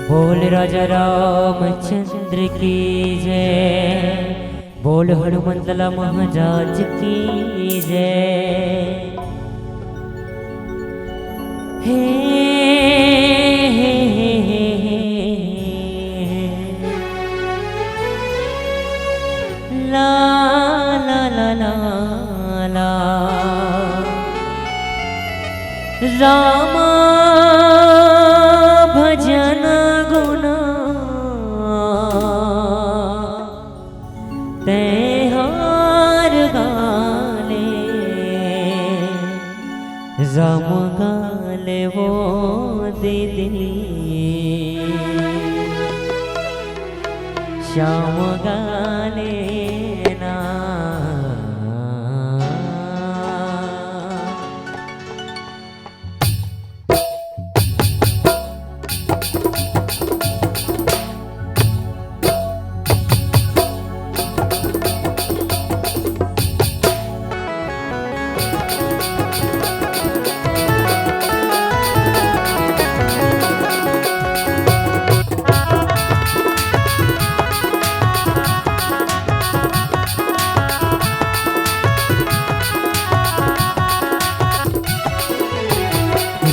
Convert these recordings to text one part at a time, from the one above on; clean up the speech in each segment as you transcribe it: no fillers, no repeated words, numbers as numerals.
बोल राजा रामचंद्र की जय। बोल हनुमंतला महाराज की जय। हे ला ला ला ला ला रामा भजन गुण तेहार गाले राम गाले वो दीदी श्याम गाले ना।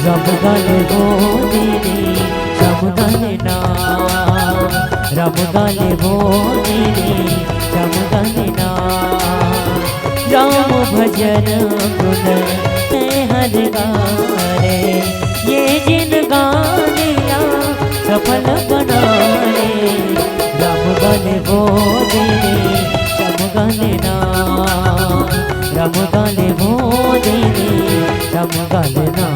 रब गाले वो दीदी श्याम गाले ना। रब गाले वो दीदी श्याम गाले ना। राम भजन गुण ते हर गारे ये जिन गालिया सफल बनाए। रब गाले वो दीदी श्याम गाले ना। रब गाले वो दीदी श्याम गाले ना।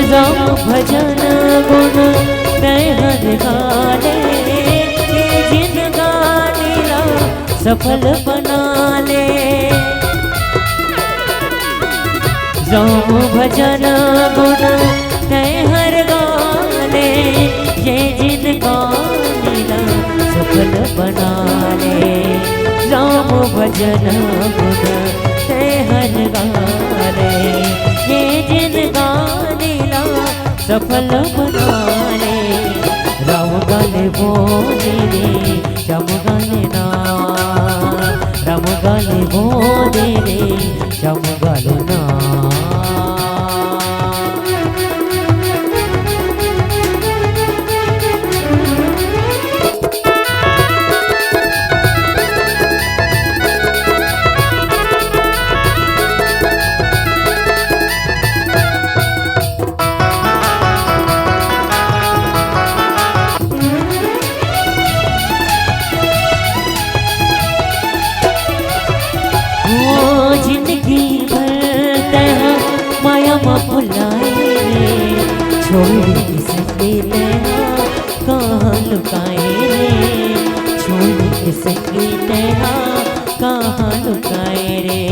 राम भजन गुण हर गाले जिन गालिया सफल बना ले। राम भजन गुण हर गाले ये जिन गालिया सफल बना ले। राम भजन गुण हर गाले ये जिन गालिया सफल बनाने। राम गाले वो दीदी श्याम गाले ना। राम गाले वो दीदी श्याम गाले ना। छोड़ किसके नैना कहाँ लुकाए रे। छोड़ किसके नैना कहाँ लुकाए रे।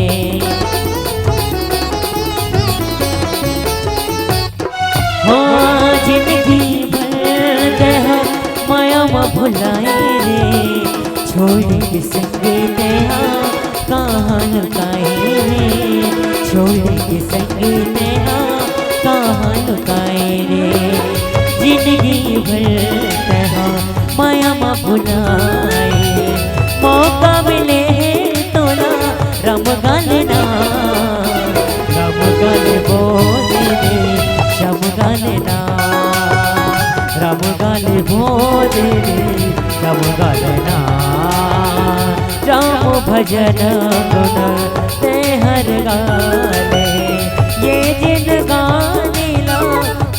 हाँ जिंदगी भर दहा माया में भुलाए रे। छोड़ किसके नैना कहाँ लुकाए रे। छोड़ किसके नैना कहाँ लुकाए रे। जिंदगी भर तहा माया मा भुलाए। मौका मिले तो ना राम गाले ना। राम गाले वो दीदी श्याम गाले ना। राम गाले वो दीदी श्याम गाले ना। राम भजन गुण ते हर गाले ये जिन गालिया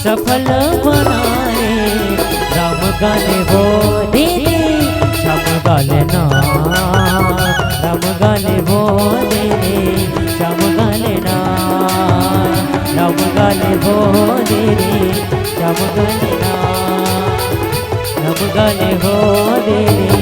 सफल बनाए। राम गाले वो दीदी श्याम गाले ना। राम गाले वो दीदी श्याम गाले ना। राम गाले वो दीदी श्याम गाले ना। राम गाले वो दीदी